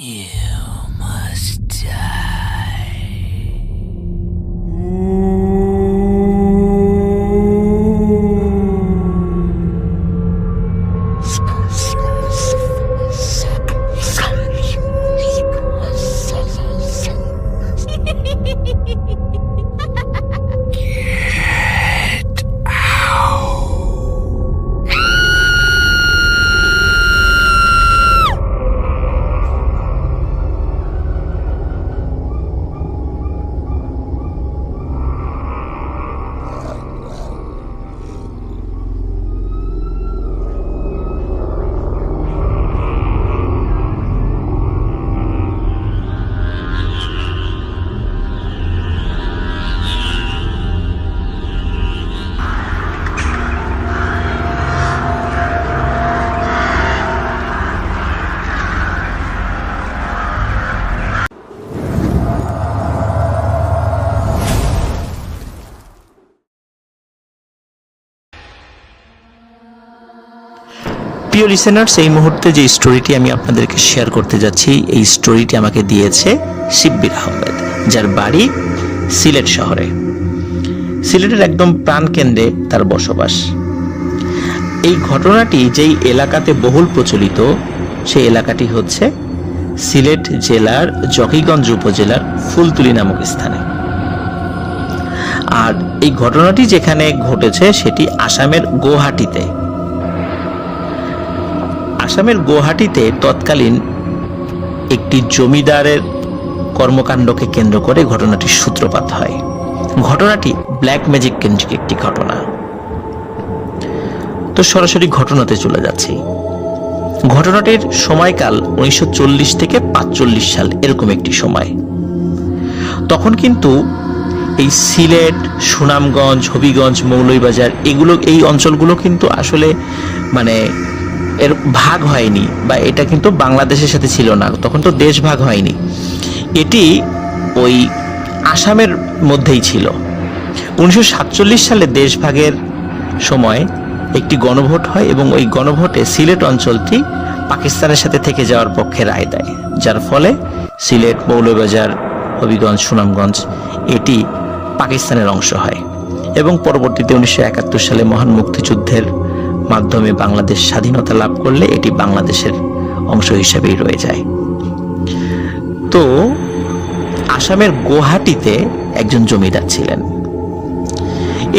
You must die. Get out. প্রিয় listeners, এই মুহূর্তে যে স্টোরিটি আমি আপনাদেরকে শেয়ার করতে যাচ্ছি, এই স্টোরিটি আমাকে দিয়েছে শিব্বির আহমেদ, যার বাড়ি সিলেট শহরে। সিলেটের একদম প্রাণকেন্দ্রে তার বসবাস। এই ঘটনাটি যেই এলাকাতে বহুল প্রচলিত, সেই এলাকাটি হচ্ছে সিলেট জেলার জকিগঞ্জ উপজেলার ফুলতুলি নামক স্থানে। আর এই ঘটনাটি যেখানে ঘটেছে সেটি আসামের গুয়াহাটিতে। আসামের গুয়াহাটিতে তৎকালীন একটি জমিদারের কর্মকাণ্ডকে কেন্দ্র করে ঘটনাটির সূত্রপাত হয়। ঘটনাটি ব্ল্যাক ম্যাজিক কেন্দ্রিক একটি ঘটনা। তো সরাসরি ঘটনাতে চলে যাচ্ছি। ঘটনাটির সময়কাল 1940 থেকে 45 সাল, এরকম একটি সময়। তখন কিন্তু এই সিলেট, সুনামগঞ্জ, হবিগঞ্জ, মৌলভীবাজার এই অঞ্চলগুলো কিন্তু আসলে মানে এর ভাগ হয়নি, বা এটা কিন্তু বাংলাদেশের সাথে ছিল না। তখন তো দেশ ভাগ হয়নি, এটি ওই আসামের মধ্যেই ছিল। 1947 সালে দেশ ভাগের সময় একটি গণভোট হয় এবং ওই গণভোটে সিলেট অঞ্চলটি পাকিস্তানের সাথে থেকে যাওয়ার পক্ষে রায় দেয়, যার ফলে সিলেট, মৌলভীবাজার, হবিগঞ্জ, সুনামগঞ্জ এটি পাকিস্তানের অংশ হয়। এবং পরবর্তীতে 1971 সালে মহান মুক্তিযুদ্ধের মাধ্যমে বাংলাদেশ স্বাধীনতা লাভ করলে এটি বাংলাদেশের অংশ হিসেবেই রয়ে যায়। তো আসামের গুয়াহাটিতে একজন জমিদার ছিলেন।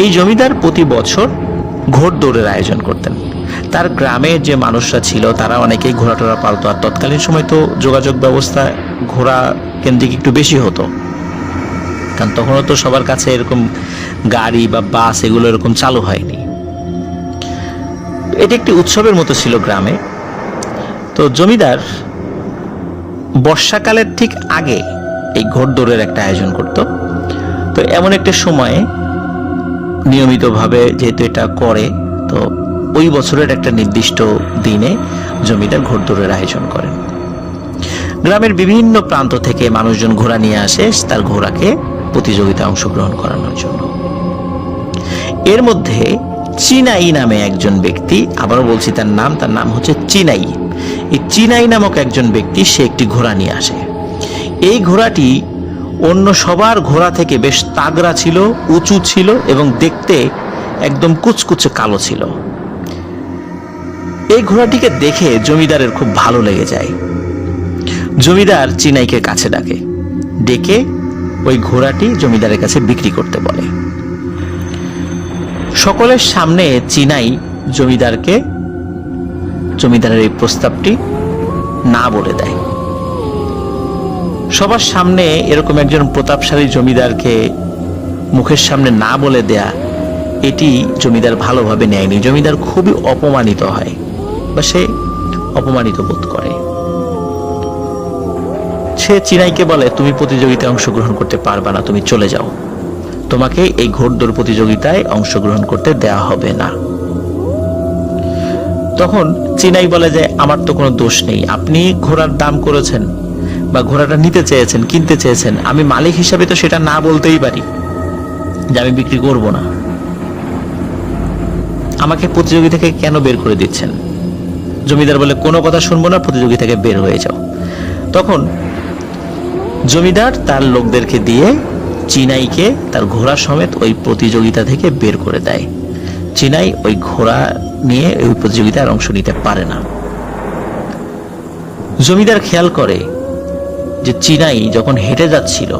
এই জমিদার প্রতি বছর ঘোড়দৌড়ের আয়োজন করতেন। তার গ্রামের যে মানুষরা ছিল তারা অনেকেই ঘোড়া টোড়া পালতো। আর তৎকালীন সময় তো যোগাযোগ ব্যবস্থা ঘোড়া কেন্দ্রিক একটু বেশি হতো, কারণ তখনও তো সবার কাছে এরকম গাড়ি বা বাস এগুলো এরকম চালু হয়নি। এটি একটি উৎসবের মতো ছিল গ্রামে। তো জমিদার বর্ষাকালের ঠিক আগে এই ঘোড়দৌড়ের একটা আয়োজন করত। তো এমন একটা সময়ে নিয়মিতভাবে যেহেতু এটা করে, তো ওই বছরের একটা নির্দিষ্ট দিনে জমিদার ঘোড়দৌড়ের আয়োজন করেন। গ্রামের বিভিন্ন প্রান্ত থেকে মানুষজন ঘোড়া নিয়ে আসে তার ঘোড়াকে প্রতিযোগিতায় অংশগ্রহণ করানোর জন্য। এর মধ্যে চিনাই নামে একজন ব্যক্তি, আবারও বলছি তার নাম হচ্ছে চিনাই। এই চিনাই নামক একজন ব্যক্তি, সে একটি ঘোড়া নিয়ে আসে। এই ঘোড়াটি অন্য সবার ঘোড়া থেকে বেশ তাগড়া ছিল, উঁচু ছিল এবং দেখতে একদম কুচকুচে কালো ছিল। এই ঘোড়াটিকে দেখে জমিদারের খুব ভালো লেগে যায়। জমিদার চিনাইকে কাছে ডেকে ওই ঘোড়াটি জমিদারের কাছে বিক্রি করতে বলে। সকলের সামনে চিনাই জমিদারের এই প্রস্তাবটি না বলে দেয়। সবার সামনে এরকম একজন প্রতাপশালী জমিদারকে মুখের সামনে না বলে দেয়া, এটি জমিদার ভালোভাবে নেয়নি। জমিদার খুবই অপমানিত হয়, বা সে অপমানিত বোধ করে। সে চিনাইকে বলে, তুমি প্রতিযোগিতায় অংশগ্রহণ করতে পারবে না, তুমি চলে যাও, তোমাকে এই ঘোড়দৌড় প্রতিযোগিতায় অংশগ্রহণ করতে দেয়া হবে না। তখন চিনাই বলে যে, আমার তো কোনো দোষ নেই, আপনি ঘোড়ার দাম করেছেন বা ঘোড়াটা নিতে চেয়েছেন, কিনতে চেয়েছেন, আমি মালিক হিসাবে তো সেটা না বলতেই পারি যে আমি বিক্রি করব না। আমাকে প্রতিযোগিতা থেকে কেন বের করে দিচ্ছেন? জমিদার বলে, কোনো কথা শুনবো না, প্রতিযোগিতা থেকে বের হয়ে যাও। তখন জমিদার তার লোকদেরকে দিয়ে চিনাইকে তার ঘোড়া সমেত ওই প্রতিযোগিতা থেকে বের করে দেয়। চিনাই ওই ঘোড়া নিয়ে ওই প্রতিযোগিতায় অংশ নিতে পারে না। জমিদার খেয়াল করে যে চিনাই যখন হেঁটে যাচ্ছিল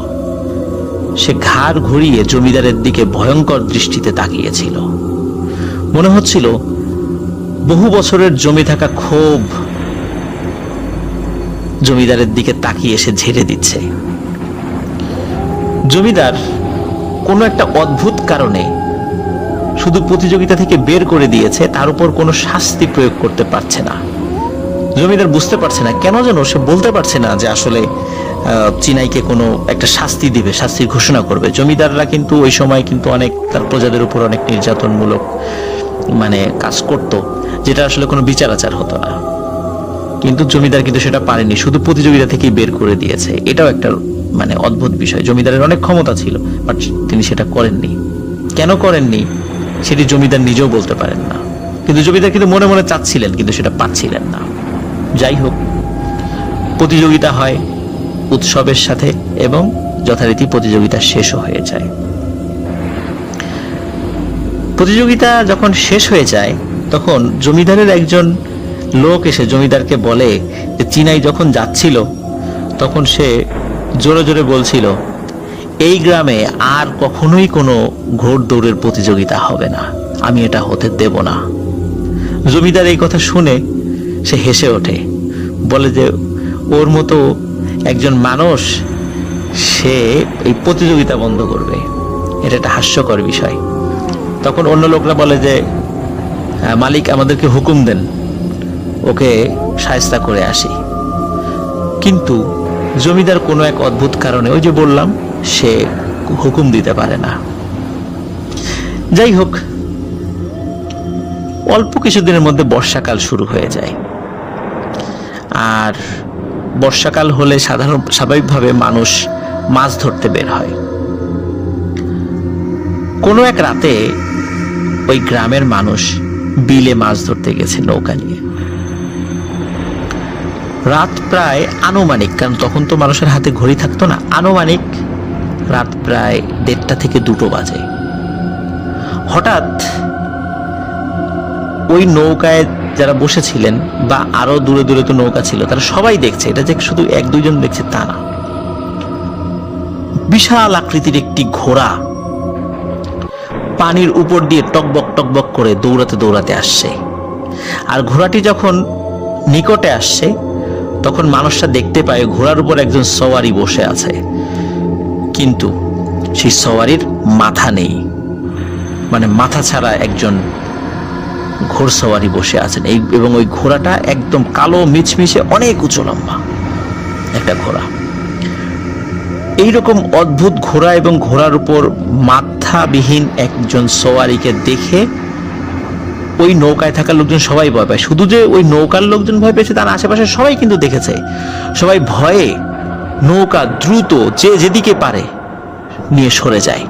সে ঘাড় ঘুরিয়ে জমিদারের দিকে ভয়ঙ্কর দৃষ্টিতে তাকিয়েছিল। মনে হচ্ছিল বহু বছরের জমে থাকা ক্ষোভ জমিদারের দিকে তাকিয়ে সে ঝেড়ে দিচ্ছে। জমিদার কোনো একটা অদ্ভুত কারণে শুধু প্রতিযোগিতা থেকে বের করে দিয়েছে, তার উপর কোনো শাস্তি প্রয়োগ করতে পারছে না। জমিদার বুঝতে পারছে না কেন, যেন সে বলতে পারছে না যে আসলে চিনাইকে কোনো একটা শাস্তি দিবে, শাস্তির ঘোষণা করবে। জমিদাররা কিন্তু ওই সময় কিন্তু অনেক তার প্রজাদের উপর অনেক নির্যাতনমূলক কাজ করত, যেটা আসলে কোনো বিচার আচার হতো না। কিন্তু জমিদার কিন্তু সেটা পারেনি, শুধু প্রতিযোগিতা থেকেই বের করে দিয়েছে। এটাও একটা অদ্ভুত বিষয়। জমিদারের অনেক ক্ষমতা ছিল, বাট তিনি সেটা করেননি। কেন করেননি সেটি জমিদার নিজেও বলতে পারেন না, কিন্তু জমিদার কিন্তু মনে মনে চাচ্ছিলেন, কিন্তু সেটা পাচ্ছিলেন না। যাই হোক, প্রতিযোগিতা হয় উৎসবের সাথে এবং যথারীতি প্রতিযোগিতা শেষও হয়ে যায়। প্রতিযোগিতা যখন শেষ হয়ে যায় তখন জমিদারের একজন লোক এসে জমিদারকে বলে যে চিনাই যখন যাচ্ছিল তখন সে জোরে জোরে বলছিল, এই গ্রামে আর কখনোই কোনো ঘোড় দৌড়ের প্রতিযোগিতা হবে না, আমি এটা হতে দেব না। জমিদার এই কথা শুনে সে হেসে ওঠে, বলে যে ওর মতো একজন মানুষ সে এই প্রতিযোগিতা বন্ধ করবে, এটা একটা হাস্যকর বিষয়। তখন অন্য লোকরা বলে যে মালিক আমাদেরকে হুকুম দেন, ওকে শায়েস্তা করে আসি। কিন্তু জমিদার কোনো এক অদ্ভুত কারণে, ওই যে বললাম, সে হুকুম দিতে পারে না। যাই হোক, অল্প কিছুদিনের মধ্যে বর্ষাকাল শুরু হয়ে যায়। আর বর্ষাকাল হলে স্বাভাবিকভাবে মানুষ মাছ ধরতে বের হয়। কোনো এক রাতে ওই গ্রামের মানুষ বিলে মাছ ধরতে গেছে নৌকা নিয়ে। রাত প্রায় আনুমানিক, কারণ তখন তো মানুষের হাতে ঘড়ি থাকতো না, আনুমানিক রাত প্রায় 1:30 থেকে 2টো বাজে। হঠাৎ ওই নৌকায় যারা বসেছিলেন বা আরো দূরে দূরে তো নৌকা ছিল, তারা সবাই দেখছে, এটা যে শুধু 1-2 জন দেখছে তা না, বিশাল আকৃতির একটি ঘোড়া পানির উপর দিয়ে টকবক টকবক করে দৌড়াতে দৌড়াতে আসছে। আর ঘোড়াটি যখন নিকটে আসছে তখন মানুষটা দেখতে পায় ঘোড়ার উপর একজন সওয়ারি বসে আছে, কিন্তু সেই সওয়ারির মাথা নেই, মাথা ছাড়া একজন ঘোড়সওয়ারি বসে আছেন। এবং ওই ঘোড়াটা একদম কালো মিচমিচে, অনেক উঁচু লম্বা একটা ঘোড়া। এইরকম অদ্ভুত ঘোড়া এবং ঘোড়ার উপর মাথাবিহীন একজন সওয়ারিকে দেখে ওই নৌকায় থাকা লোকজন সবাই ভয় পায়। শুধু যে ওই নৌকার লোকজন ভয় পেয়েছে তার আশেপাশে সবাই কিন্তু দেখেছে। সবাই ভয়ে নৌকা দ্রুত যে যেদিকে পারে নিয়ে সরে যায়।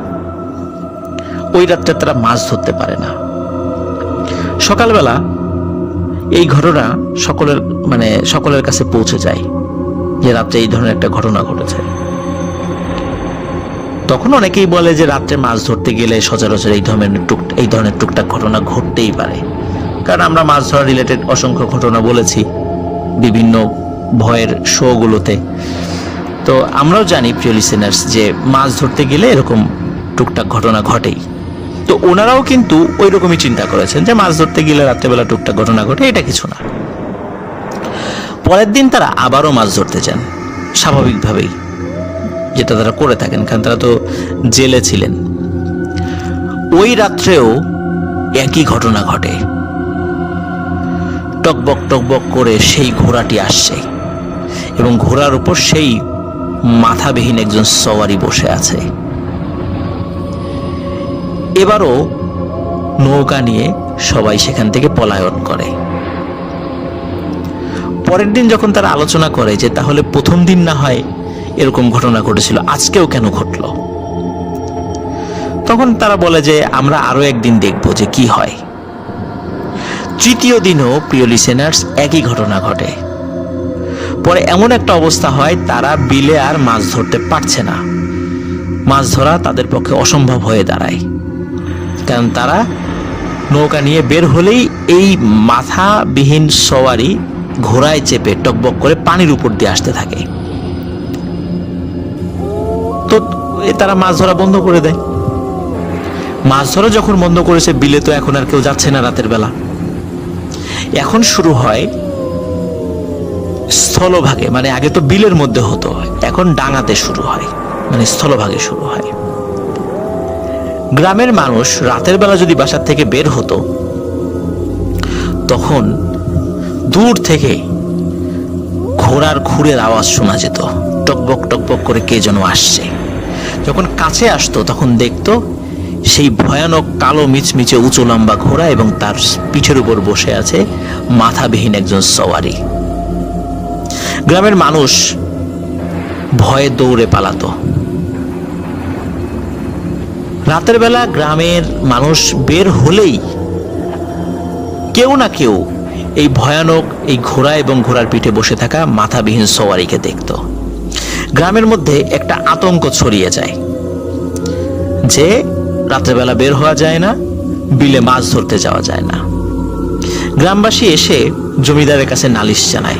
ওই রাতটা তারা মাছ ধরতে পারে না। সকালবেলা এই ঘটনা সকলের কাছে পৌঁছে যায় যে রাত্রে এই ধরনের একটা ঘটনা ঘটেছে। তখন অনেকেই বলে যে রাত্রে মাছ ধরতে গেলে সচরাচর এই ধরনের টুকটাক ঘটনা ঘটতেই পারে, কারণ আমরা মাছ ধরা রিলেটেড অসংখ্য ঘটনা বলেছি বিভিন্ন ভয়ের শোগুলোতে। তো আমরাও জানি প্রিয় লিসেনার্স যে মাছ ধরতে গেলে এরকম টুকটাক ঘটনা ঘটেই। তো ওনারাও কিন্তু ওই রকমই চিন্তা করেছেন যে মাছ ধরতে গেলে রাত্রেবেলা টুকটাক ঘটনা ঘটে, এটা কিছু না। পরের দিন তারা আবারও মাছ ধরতে যান, স্বাভাবিকভাবেই, যেটা তারা করে থাকেন, কারণ তারা তো জেলে ছিলেন। ওই রাত্রেও একই ঘটনা ঘটে। টকবক টকবক করে সেই ঘোড়াটি আসছে এবং ঘোড়ার উপর সেই মাথাবিহীন একজন সওয়ারি বসে আছে। এবারও নৌকা নিয়ে সবাই সেখান থেকে পলায়ন করে। পরের দিন যখন তারা আলোচনা করে যে তাহলে প্রথম দিন না হয় এরকম ঘটনা ঘটেছিল, আজকেও কেন ঘটল, তখন তারা বলে যে আমরা আরো একদিন দেখব যে কি হয়। তৃতীয় দিনও প্রিয় লিসেনার্স একই ঘটনা ঘটে। পরে এমন একটা অবস্থা হয়, তারা বিলে আর মাছ ধরতে পারছে না। মাছ ধরা তাদের পক্ষে অসম্ভব হয়ে দাঁড়ায়, কারণ তারা নৌকা নিয়ে বের হলেই এই মাথাবিহীন সওয়ারি ঘোড়ায় চেপে টকবক করে পানির উপর দিয়ে আসতে থাকে। তো তারা মাছ ধরা বন্ধ করে দেয়। মাছ ধরা যখন বন্ধ করেছে, বিলে তো এখন আর কেউ যাচ্ছে না রাতের বেলা। এখন শুরু হয় স্থলভাগে, মানে আগে তো বিলের মধ্যে হতো, এখন ডাঙাতে শুরু হয়, মানে স্থলভাগে শুরু হয়। গ্রামের মানুষ রাতের বেলা যদি বাসার থেকে বের হতো, তখন দূর থেকে ঘোড়ার খুরের আওয়াজ শোনা যেত, টকবক টকবক করে কে যেন আসছে। যখন কাছে আসতো তখন দেখতো সেই ভয়ানক কালো মিচমিচে উঁচু লম্বা ঘোড়া এবং তার পিঠের উপর বসে আছে মাথাবিহীন একজন সওয়ারি। গ্রামের মানুষ ভয়ে দৌড়ে পালাতো। রাতের বেলা গ্রামের মানুষ বের হলেই কেউ না কেউ এই ভয়ানক এই ঘোড়া এবং ঘোড়ার পিঠে বসে থাকা মাথাবিহীন সওয়ারিকে দেখত। গ্রামের মধ্যে একটা আতঙ্ক ছড়িয়ে যায় যে রাত্রেবেলা বের হওয়া যায় না, বিলে মাছ ধরতে যাওয়া যায় না। গ্রামবাসী এসে জমিদারের কাছে নালিশ জানায়।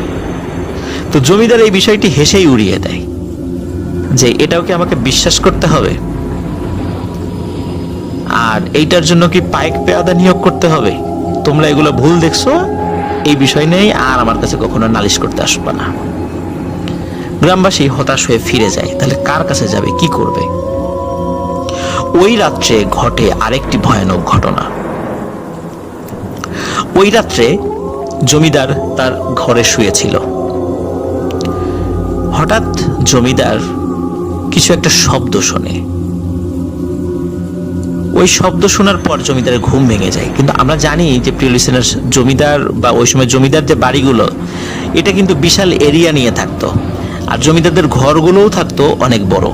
তো জমিদার এই বিষয়টি হেসেই উড়িয়ে দেয় যে এটাও কি আমাকে বিশ্বাস করতে হবে, আর এইটার জন্য কি পাইক পেয়াদা নিয়োগ করতে হবে? তোমরা এগুলো ভুল দেখছো, এই বিষয় নিয়ে আর আমার কাছে কখনো নালিশ করতে আসবে না। গ্রামবাসী হতাশ হয়ে ফিরে যায়। তাহলে কার কাছে যাবে, কি করবে? ওই রাত্রে ঘটে আরেকটি ভয়ানক ঘটনা। ওই রাত্রে জমিদার তার ঘরে শুয়েছিল। হঠাৎ জমিদার কিছু একটা শব্দ শোনে। ওই শব্দ শোনার পর জমিদারের ঘুম ভেঙে যায়। কিন্তু আমরা জানি যে প্রিয় লিসেনার্স, জমিদার বা ওই সময় জমিদার যে বাড়িগুলো, এটা কিন্তু বিশাল এরিয়া নিয়ে থাকতো, আর জমিদারদের ঘরগুলোও থাকতো অনেক বড়,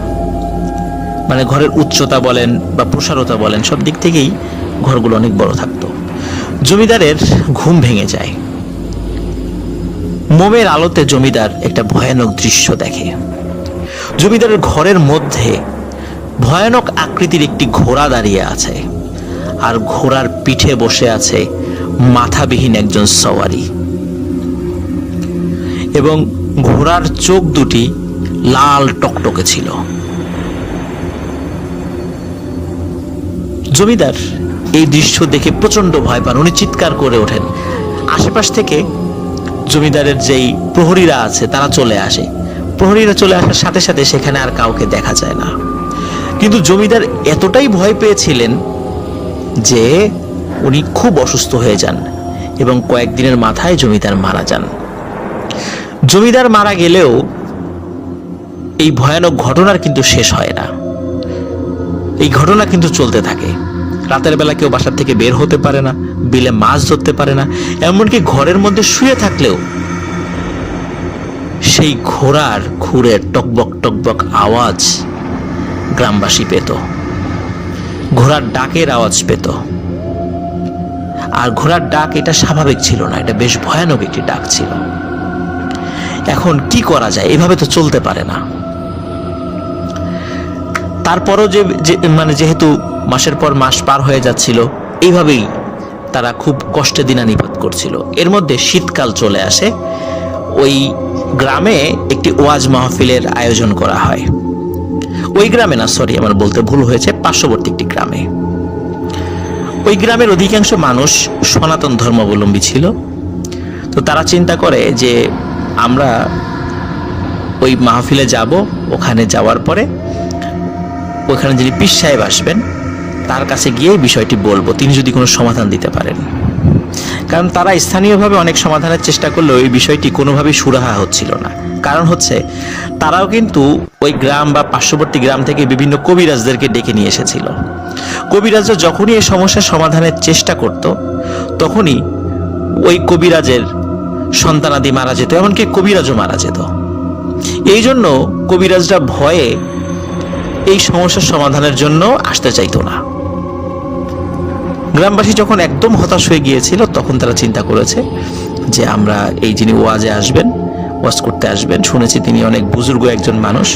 মানে ঘরের উচ্চতা বলেন বা প্রসারতা বলেন, সব দিক থেকেই ঘরগুলো অনেক বড় থাকতো। জমিদারের ঘুম ভেঙে যায়। মোমের আলোতে জমিদার একটা ভয়ানক দৃশ্য দেখে। জমিদারের ঘরের মধ্যে ভয়ানক আকৃতির একটি ঘোড়া দাঁড়িয়ে আছে, আর ঘোড়ার পিঠে বসে আছে মাথাবিহীন একজন সওয়ারি, এবং ঘোড়ার চোখ দুটি লাল টকটকে ছিল। জমিদার এই দৃশ্য দেখে প্রচন্ড ভয় পান। উনি চিৎকার করে ওঠেন। আশেপাশ থেকে জমিদারের যেই প্রহরীরা আছে তারা চলে আসে। প্রহরীরা চলে আসার সাথে সাথে সেখানে আর কাউকে দেখা যায় না। কিন্তু জমিদার এতটাই ভয় পেয়েছিলেন যে উনি খুব অসুস্থ হয়ে যান, এবং কয়েকদিনের মাথায় জমিদার মারা যান। জমিদার মারা গেলেও এই ভয়ানক ঘটনার কিন্তু শেষ হয় না। এই ঘটনা কিন্তু চলতে থাকে। রাতের বেলা কেউ বাসার থেকে বের হতে পারে না, বিলে মাছ ধরতে পারে না, এমনকি ঘরের মধ্যে শুয়ে থাকলেও সেই ঘোড়ার খুরের টকবক টকবক আওয়াজ গ্রামবাসী পেত, ঘোড়ার ডাকের আওয়াজ পেত। আর ঘোড়ার ডাক এটা স্বাভাবিক ছিল না, এটা বেশ ভয়ানক একটি ডাক ছিল। এখন কি করা যায়? এভাবে তো চলতে পারে না। তারপরও যেহেতু মাসের পর মাস পার হয়ে যাচ্ছিল, এইভাবেই তারা খুব কষ্টে দিনানিপাত করছিল। এর মধ্যে শীতকাল চলে আসে। ওই গ্রামে একটি ওয়াজ মাহফিলের আয়োজন করা হয়। ওই গ্রামে না, সরি, আমার বলতে ভুল হয়েছে, পার্শ্ববর্তী একটি গ্রামে। ওই গ্রামের অধিকাংশ মানুষ সনাতন ধর্মাবলম্বী ছিল। তো তারা চিন্তা করে যে আমরা ওই মাহফিলে যাব, ওখানে যাওয়ার পরে ওখানে যিনি পীর সাহেব আসবেন তার কাছে গিয়ে বিষয়টি বলবো, তিনি যদি কোনো সমাধান দিতে পারেন। কারণ তারা স্থানীয়ভাবে অনেক সমাধানের চেষ্টা করলেও এই বিষয়টি কোনোভাবেই সুরাহা হচ্ছিল না। কারণ হচ্ছে তারাও কিন্তু ওই গ্রাম বা পার্শ্ববর্তী গ্রাম থেকে বিভিন্ন কবিরাজদেরকে ডেকে নিয়ে এসেছিল। কবিরাজরা যখনই এই সমস্যার সমাধানের চেষ্টা করত, তখনই ওই কবিরাজের সন্তানাদি মারা যেত, এমনকি কবিরাজও মারা যেত। এই জন্য কবিরাজরা ভয়ে এই সমস্যার সমাধানের জন্য আসতে চাইতো না। গ্রামবাসী যখন একদম হতাশ হয়ে গিয়েছিল, তখন তারা চিন্তা করেছে যে আমরা এই যিনি ওয়াজে আসবেন ওয়াজ করতে আসবেন, শুনেছি তিনি অনেক বুজুর্গ একজন মানুষ,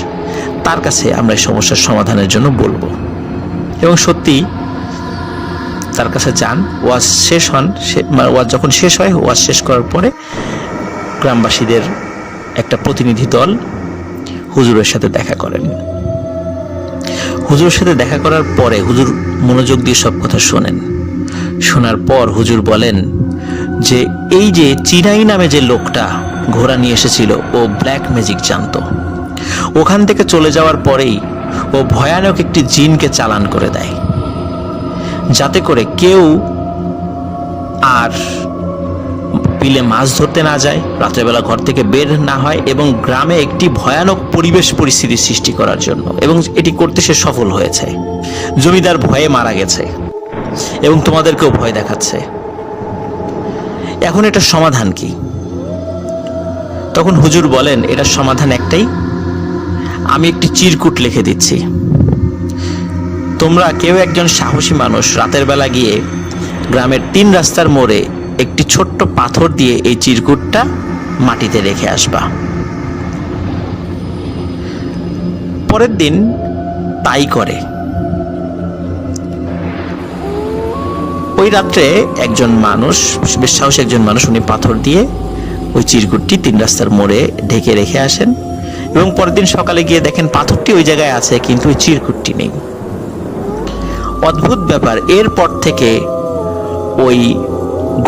তার কাছে আমরা এই সমস্যার সমাধানের জন্য বলবো। এবং সত্যি তার কাছে যান, ওয়াজ শেষ হন, ওয়াজ যখন শেষ হয়, ওয়াজ শেষ করার পরে গ্রামবাসীদের একটা প্রতিনিধি দল হুজুরের সাথে দেখা করেন। হুজুরের সাথে দেখা করার পরে হুজুর মনোযোগ দিয়ে সব কথা শোনেন। শোনার পর হুজুর বলেন যে এই যে চিনাই নামে যে লোকটা ঘোড়া নিয়ে এসেছিল, ও ব্ল্যাক ম্যাজিক জানতো। ওখান থেকে চলে যাওয়ার পরেই ও ভয়ানক একটি জিনকে চালান করে দেয়, যাতে করে কেউ আর বিলে মাছ ধরতে না যায়, রাত্রেবেলা ঘর থেকে বের না হয়, এবং গ্রামে একটি ভয়ানক পরিবেশ পরিস্থিতি সৃষ্টি করার জন্য। এবং এটি করতে সে সফল হয়েছে। জমিদার ভয়ে মারা গেছে এবং তোমাদেরকেও ভয় দেখাচ্ছে। এখন এটার সমাধান কি? তখন হুজুর বলেন, এটার সমাধান একটাই, আমি একটি চিরকুট লিখে দিচ্ছি। তোমরা কেউ একজন সাহসী মানুষ রাতের বেলা গিয়ে গ্রামের 3 রাস্তার মোড়ে একটি ছোট্ট পাথর দিয়ে এই চিরকুটটা মাটিতে রেখে আসবা। পরের দিন তাই করে। ওই রাত্রে একজন মানুষ, বেশ সাহসী একজন মানুষ, উনি পাথর দিয়ে ওই চিরকুটটি 3 রাস্তার মোড়ে ঢেকে রেখে আসেন। এবং পরের দিন সকালে গিয়ে দেখেন পাথরটি ওই জায়গায় আছে, কিন্তু ওই চিরকুটটি নেই। অদ্ভুত ব্যাপার, এরপর থেকে ওই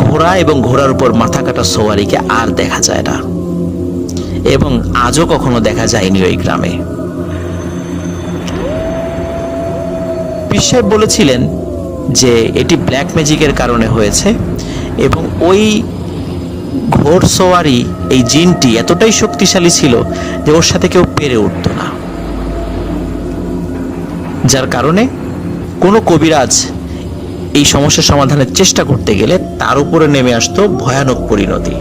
ঘোড়া এবং ঘোড়ার উপর মাথা কাটা সওয়ারিকে আর দেখা যায় না, এবং আজও কখনো দেখা যায়নি ওই গ্রামে। পীর সাহেব বলেছিলেন যে এটি ব্ল্যাক ম্যাজিকের কারণে হয়েছে, এবং ওই ঘোড়সওয়ারি, এই জিনটি এতটাই শক্তিশালী ছিল যে ওর সাথে কেউ পেরে উঠত না, যার কারণে কোনো কবিরাজ এই সমস্যার সমাধানের চেষ্টা করতে গেলে তার উপরে নেমে আসতো ভয়ানক পরিণতি।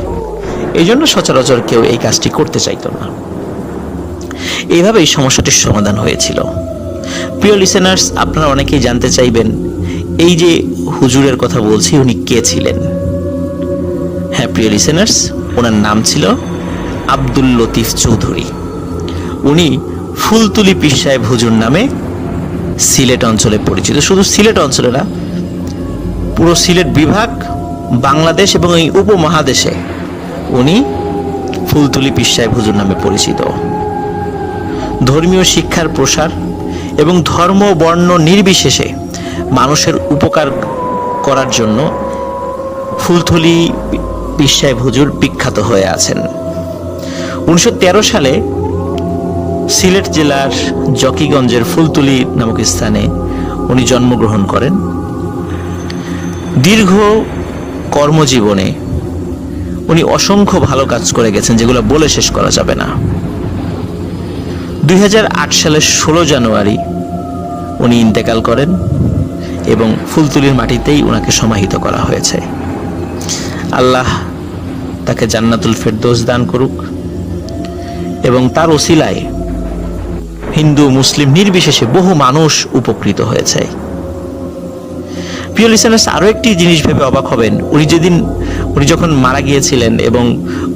এই জন্য সচরাচর কেউ এই কাজটি করতে চাইতো না। এইভাবে এই সমস্যাটির সমাধান হয়েছিল। প্রিয় লিসেনার্স, আপনারা অনেকেই জানতে চাইবেন, এই যে হুজুরের কথা বলছি, উনি কে ছিলেন? হ্যাঁ প্রিয় লিসেনার্স, ওনার নাম ছিল আব্দুল লতিফ চৌধুরী। উনি ফুলতুলি পীর সাহেব হুজুর নামে সিলেট অঞ্চলে পরিচিত। শুধু সিলেট অঞ্চলে না, পুরো সিলেট বিভাগ, বাংলাদেশ এবং এই উপমহাদেশে উনি ফুলতুলি পীর সাহেব হুজুর নামে পরিচিত। ধর্মীয় শিক্ষার প্রসার এবং ধর্ম বর্ণ নির্বিশেষে মানুষের উপকার করার জন্য ফুলতুলি পীর সাহেব হুজুর বিখ্যাত হয়ে আছেন। 1913 সালে সিলেট জেলার জকিগঞ্জের ফুলতুলি নামক স্থানে উনি জন্মগ্রহণ করেন। দীর্ঘ কর্মজীবনে উনি অসংখ্য ভালো কাজ করে গেছেন, যেগুলো বলে শেষ করা যাবে না। 2008 সালের 16 জানুয়ারি উনি ইন্তেকাল করেন, এবং ফুলতুলির মাটিতেই ওনাকে সমাহিত করা হয়েছে। আল্লাহ তাকে জান্নাতুল ফেরদৌস দান করুক, এবং তার ওসিলায় হিন্দু মুসলিম নির্বিশেষে বহু মানুষ উপকৃত হয়েছে। প্রিয় লিসেনার্স, আরো একটি জিনিস ভেবে অবাক হবেন, উনি যখন মারা গিয়েছিলেন এবং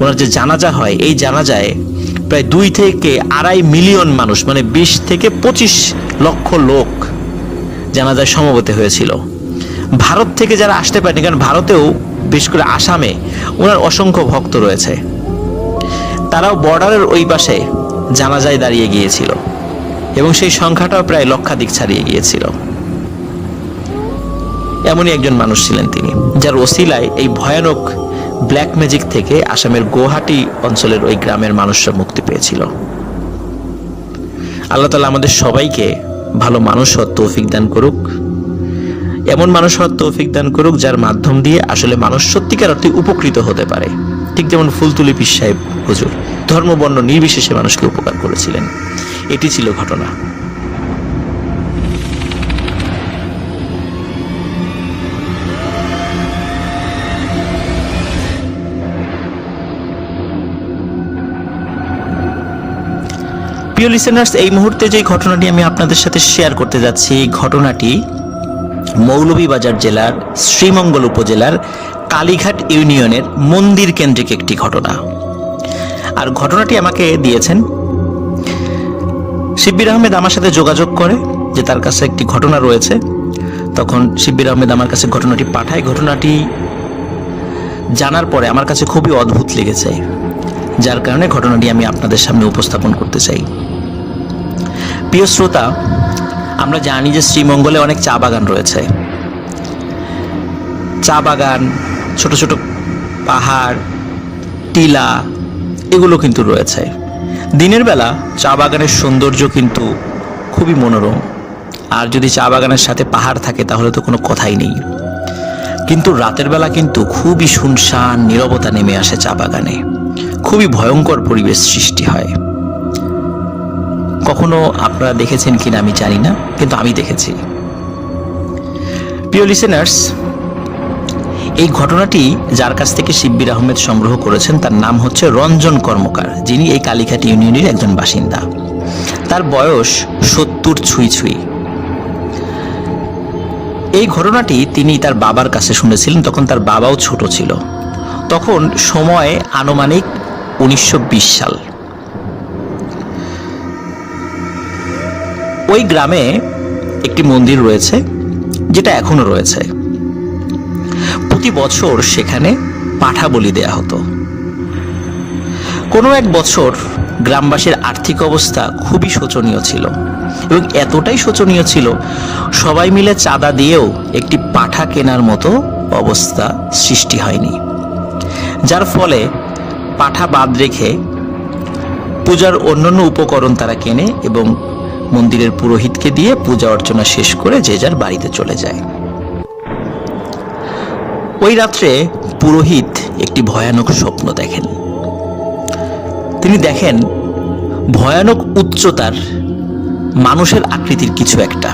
ওনার যে জানাজা হয়, এই জানাজায় প্রায় 2 থেকে 2.5 মিলিয়ন মানুষ, মানে 20 থেকে 25 লক্ষ লোক জানাজায় সমবেত হয়েছিল। ভারত থেকে যারা আসতে পারেনি, কারণ ভারতেও বিশেষ করে আসামে ওনার অসংখ্য ভক্ত রয়েছে, তারাও বর্ডারের ওই পাশে জানাজায় দাঁড়িয়ে গিয়েছিল, এবং সেই সংখ্যাটাও প্রায় লক্ষাধিক ছাড়িয়ে গিয়েছিল। এমনই একজন মানুষ ছিলেন তিনি, যার ওসিলায় এই ভয়ানক ব্ল্যাক ম্যাজিক থেকে আসামের গুয়াহাটি অঞ্চলের ওই গ্রামের মানুষরা মুক্তি পেয়েছিল। আল্লাহ তাআলা আমাদের সবাইকে ভালো মানুষ হওয়ার তৌফিক দান করুক, এমন মানুষ হওয়ার তৌফিক দান করুক যার মাধ্যম দিয়ে আসলে মানুষ সত্যিকার অর্থে উপকৃত হতে পারে। ঠিক যেমন ফুলতুলি পীর সাহেব হুজুর ধর্ম বর্ণ নির্বিশেষে মানুষকে উপকার করেছিলেন। এটি ছিল ঘটনা। প্রিয় লিসেনার্স, এই মুহূর্তে যে ঘটনাটি আমি আপনাদের সাথে শেয়ার করতে যাচ্ছি, এই ঘটনাটি মৌলভীবাজার জেলার শ্রীমঙ্গল উপজেলার কালীঘাট ইউনিয়নের মন্দির কেন্দ্রিক একটি ঘটনা। আর ঘটনাটি আমাকে দিয়েছেন শিব্বির আহমেদ। আমার সাথে যোগাযোগ করে যে তার কাছে একটি ঘটনা রয়েছে। তখন শিব্বির আহমেদ আমার কাছে ঘটনাটি পাঠায়। ঘটনাটি জানার পরে আমার কাছে খুবই অদ্ভুত লেগেছে, যার কারণে ঘটনাটি আমি আপনাদের সামনে উপস্থাপন করতে চাই। প্রিয় শ্রোতা, আমরা জানি যে শ্রীমঙ্গলে অনেক চা বাগান রয়েছে। চা বাগান, ছোট ছোট পাহাড়, টিলা, এগুলো কিন্তু রয়েছে। দিনের বেলা চা বাগানের সৌন্দর্য কিন্তু খুবই মনোরম, আর যদি চা বাগানের সাথে পাহাড় থাকে তাহলে তো কোনো কথাই নেই। কিন্তু রাতের বেলা কিন্তু খুবই শুনশান নীরবতা নেমে আসে চা বাগানে, খুবই ভয়ঙ্কর পরিবেশ সৃষ্টি হয়। কখনো আপনারা দেখেছেন কিনা আমি জানি না, কিন্তু আমি দেখেছি। প্রিয় লিসেনার্স, এই ঘটনাটি যার কাছ থেকে শিব্বির আহমেদ সংগ্রহ করেছেন তার নাম হচ্ছে রঞ্জন কর্মকার, যিনি এই কালীঘাট ইউনিয়নের একজন বাসিন্দা। তার বয়স 70 ছুঁই ছুঁই। এই ঘটনাটি তিনি তার বাবার কাছে শুনেছিলেন, তখন তার বাবাও ছোট ছিল। তখন সময় আনুমানিক 1920 সাল। ওই গ্রামে একটি মন্দির রয়েছে, যেটা এখনো রয়েছে। প্রতি বছর সেখানে পাঠা বলি দেয়া হতো। কোনো এক বছর গ্রামবাসীর আর্থিক অবস্থা খুবই শোচনীয় ছিল, এবং এতটাই শোচনীয় ছিল সবাই মিলে চাঁদা দিয়েও একটি পাঠা কেনার মতো অবস্থা সৃষ্টি হয়নি। যার ফলে পাঠা বাদ রেখে পূজার অন্যান্য উপকরণ তারা কেনে এবং মন্দিরের পুরোহিতকে দিয়ে পূজা অর্চনা শেষ করে যে যার বাড়িতে চলে যায়। ওই রাত্রে পুরোহিত একটি ভয়ানক স্বপ্ন দেখেন। তিনি দেখেন ভয়ানক উচ্চতার মানুষের আকৃতির কিছু একটা।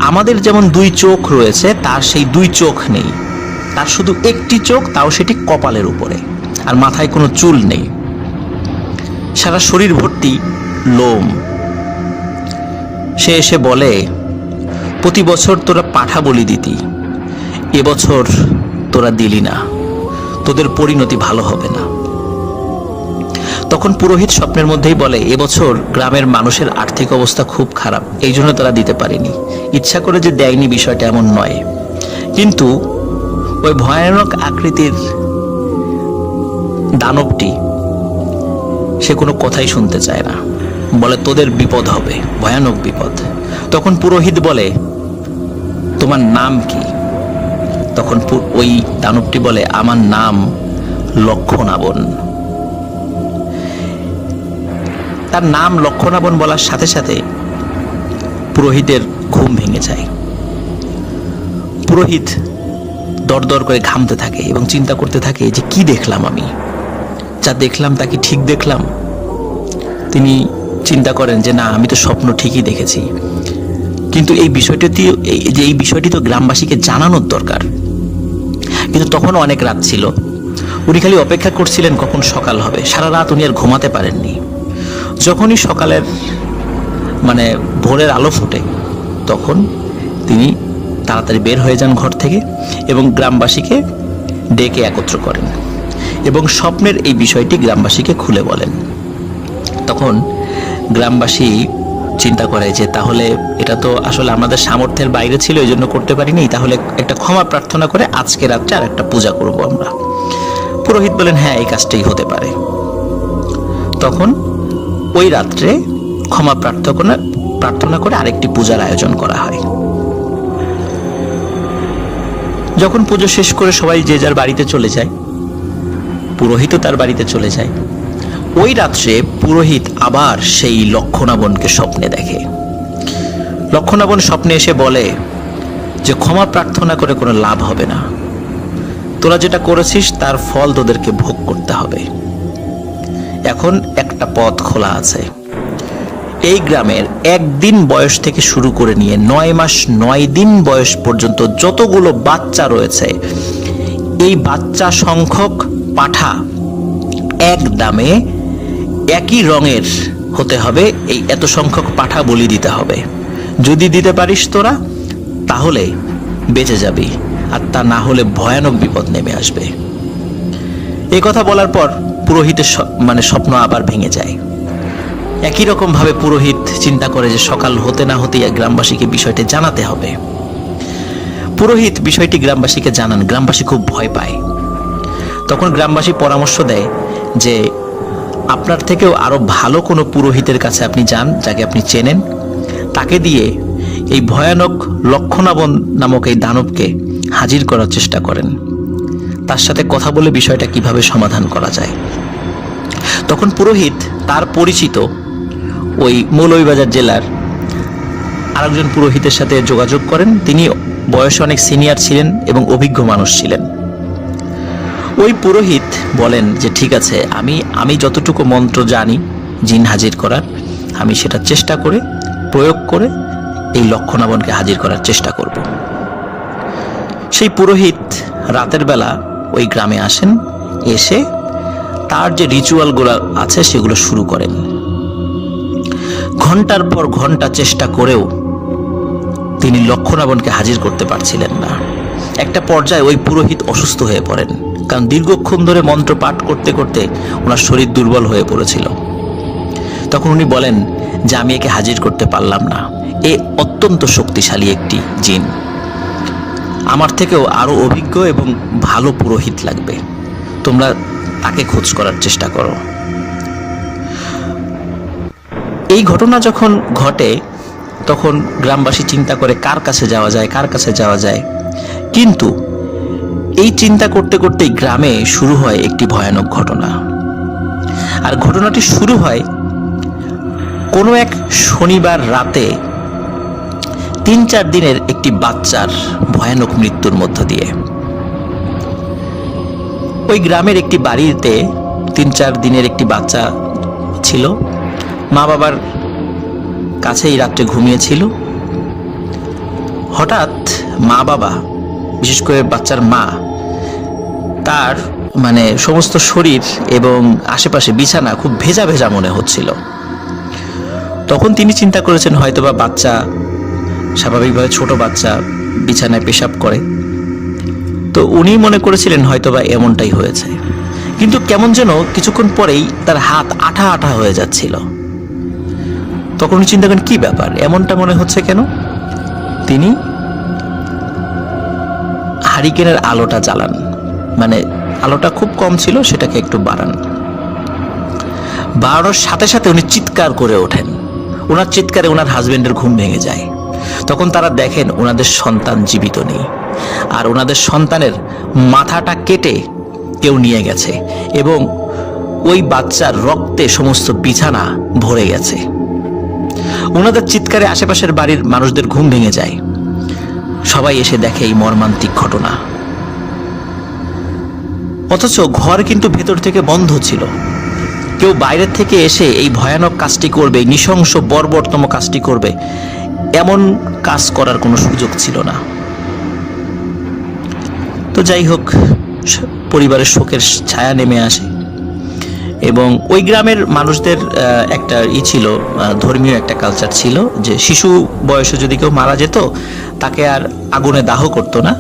আমাদের যেমন 2 চোখ রয়েছে, তার সেই 2 চোখ নেই। তার শুধু একটি চোখ, তাও সেটি কপালের উপরে, আর মাথায় কোনো চুল নেই। সারা শরীর ভর্তি লোম। সে এসে বলে, প্রতি বছর তোরা পাঠা বলি দিতি, এবছর তোরা দিলি না, তোদের পরিণতি ভালো হবে না। তখন পুরোহিত স্বপ্নের মধ্যেই বলে, এবছর গ্রামের মানুষের আর্থিক অবস্থা খুব খারাপ, এই জন্য তারা দিতে পারেনি, ইচ্ছা করে যে দেয়নি বিষয়টা এমন নয়। কিন্তু ওই ভয়ানক আকৃতির দানবটি সে কোনো কথাই শুনতে চায় না, বলে তোদের বিপদ হবে, ভয়ানক বিপদ। তখন পুরোহিত বলে, তোমার নাম কি? তখন ওই দানবটি বলে, আমার নাম লক্ষণাবন। তার নাম লক্ষণাবন বলার সাথে সাথে পুরোহিতের ঘুম ভেঙে যায়। পুরোহিত দরদর করে ঘামতে থাকে এবং চিন্তা করতে থাকে যে কি দেখলাম আমি, যা দেখলাম তা কি ঠিক দেখলাম? তিনি চিন্তা করেন যে না, আমি তো স্বপ্ন ঠিকই দেখেছি, কিন্তু এই বিষয়টি তো গ্রামবাসীকে জানানোর দরকার। কিন্তু তখন অনেক রাত ছিল, উনি খালি অপেক্ষা করছিলেন কখন সকাল হবে। সারা রাত উনি আর ঘুমাতে পারেননি। যখনই সকালের ভোরের আলো ফোটে, তখন তিনি তাড়াতাড়ি বের হয়ে যান ঘর থেকে এবং গ্রামবাসীকে ডেকে একত্র করেন এবং স্বপ্নের এই বিষয়টি গ্রামবাসীকে খুলে বলেন। তখন গ্রামবাসী চিন্তা করে যে তাহলে এটা তো আসলে আমাদের সামর্থ্যের বাইরে ছিল, এই জন্য করতে পারিনি, তাহলে একটা ক্ষমা প্রার্থনা করে আজকে রাত্রে আর একটা পূজা করব আমরা। পুরোহিত বলেন, হ্যাঁ, এই কাজটাই হতে পারে। তখন ওই রাত্রে ক্ষমা প্রার্থনা করে আরেকটি পূজার আয়োজন করা হয়। যখন পুজো শেষ করে সবাই যে যার বাড়িতে চলে যায়, পুরোহিতও তার বাড়িতে চলে যায়। ওই রাত্রে পুরোহিত আবার সেই লক্ষণাবনকে স্বপ্নে দেখে। লক্ষণাবন স্বপ্নে এসে বলে যে ক্ষমা প্রার্থনা করে কোনো লাভ হবে না, তোরা যেটা করেছিস তার ফল তোদেরকে ভোগ করতে হবে। এখন একটা পথ খোলা আছে। এই গ্রামের 1 দিন বয়স থেকে শুরু করে নিয়ে 9 মাস 9 দিন বয়স পর্যন্ত যতগুলো বাচ্চা রয়েছে, এই বাচ্চা সংখ্যক পাঠা এক দামে একই রঙের হতে হবে। এই এত সংখ্যক পাঠা বলি দিতে হবে। যদি দিতে পারিস তোরা, তাহলে বেঁচে যাবি, আর তা না হলে ভয়ানক বিপদ নেমে আসবে। এই কথা বলার পর পুরোহিতের স্বপ্ন আবার ভেঙে যায়। একই রকম ভাবে পুরোহিত চিন্তা করে যে সকাল হতে না হতেই গ্রামবাসীকে বিষয়টি জানাতে হবে। পুরোহিত বিষয়টি গ্রামবাসীকে জানান, গ্রামবাসী খুব ভয় পায়। তখন গ্রামবাসী পরামর্শ দেয় যে আপনার থেকেও আরো ভালো কোনো পুরোহিতের কাছে আপনি যান, যাকে আপনি চেনেন, তাকে দিয়ে এই ভয়ানক লক্ষণাবন নামক এই দানবকে হাজির করার চেষ্টা করেন, তার সাথে কথা বলে বিষয়টা কিভাবে সমাধান করা যায়। তখন পুরোহিত তার পরিচিত ওই মৌলভীবাজার জেলার আরেকজন পুরোহিতের সাথে যোগাযোগ করেন। তিনি বয়সে অনেক সিনিয়র ছিলেন এবং অভিজ্ঞ মানুষ ছিলেন। ওই পুরোহিত বলেন যে ঠিক আছে, আমি যতটুকু মন্ত্র জানি জিন হাজির করার, আমি সেটা চেষ্টা করে প্রয়োগ করে এই লক্ষণাবনকে হাজির করার চেষ্টা করব। সেই পুরোহিত রাতের বেলা ওই গ্রামে আসেন, এসে তার যে রিচুয়ালগুলো আছে সেগুলো শুরু করেন। ঘন্টার পর ঘন্টা চেষ্টা করেও তিনি লক্ষণাবনকে হাজির করতে পারছিলেন না। একটা পর্যায়ে ওই পুরোহিত অসুস্থ হয়ে পড়েন, কারণ দীর্ঘক্ষণ ধরে মন্ত্র পাঠ করতে করতে ওনার শরীর দুর্বল হয়ে পড়েছিল। তখন উনি বলেন যে আমি একে হাজির করতে পারলাম না, এ অত্যন্ত শক্তিশালী একটি জিন, আমার থেকেও আরো অভিজ্ঞ এবং ভালো পুরোহিত লাগবে, তোমরা তাকে খোঁজ করার চেষ্টা করো। এই ঘটনা যখন ঘটে তখন গ্রামবাসী চিন্তা করে কার কাছে যাওয়া যায়। কিন্তু এই চিন্তা করতে করতেই গ্রামে শুরু হয় একটি ভয়ানক ঘটনা। আর ঘটনাটি শুরু হয় কোনো এক শনিবার রাতে 3-4 দিনের একটি বাচ্চার ভয়ানক মৃত্যুর মধ্য দিয়ে। ওই গ্রামের একটি বাড়িতে 3-4 দিনের একটি বাচ্চা ছিল, মা বাবার কাছেই রাত্রে ঘুমিয়েছিল। হঠাৎ মা বাবা, বিশেষ করে বাচ্চার মা, তার সমস্ত শরীর এবং আশেপাশে বিছানা খুব ভেজা ভেজা মনে হচ্ছিল। তখন তিনি চিন্তা করেছেন হয়তোবা বাচ্চা, স্বাভাবিকভাবে ছোট বাচ্চা বিছানায় পেশাব করে, তো উনি মনে করেছিলেন হয়তোবা এমনটাই হয়েছে। কিন্তু কেমন যেন কিছুক্ষণ পরেই তার হাত আঠা আঠা হয়ে যাচ্ছিল। তখন উনি চিন্তা করেন কি ব্যাপার, এমনটা মনে হচ্ছে কেন। তিনি হারিকেনের আলোটা জ্বালান, আলোটা খুব কম ছিল, সেটাকে একটু বাড়ানোর সাথে সাথে উনি চিৎকার করে ওঠেন। ওনার চিৎকারে ওনার হাজবেন্ডের ঘুম ভেঙে যায়। তখন তারা দেখেন ওনাদের সন্তান জীবিত নেই, আর ওনাদের সন্তানের মাথাটা কেটে কেউ নিয়ে গেছে এবং ওই বাচ্চার রক্তে সমস্ত বিছানা ভরে গেছে। ওনাদের চিৎকারে আশেপাশের বাড়ির মানুষদের ঘুম ভেঙে যায়। সবাই এসে দেখে এই মর্মান্তিক ঘটনা। অথচ ঘর কিন্তু ভেতর থেকে বন্ধ ছিল। কেউ বাইরের থেকে এসে এই ভয়ানক কাজটি করবে, নৃশংস বর্বরতম কাজটি করবে, এমন কাজ করার কোনো সুযোগ ছিল না। তো যাই হোক, পরিবারের শোকের ছায়া নেমে আসে এবং ওই গ্রামের মানুষদের একটা ছিল, ধর্মীয় একটা কালচার ছিল যে শিশু বয়সে যদি কেউ মারা যেত তাকে আর আগুনে দাহ করতো না,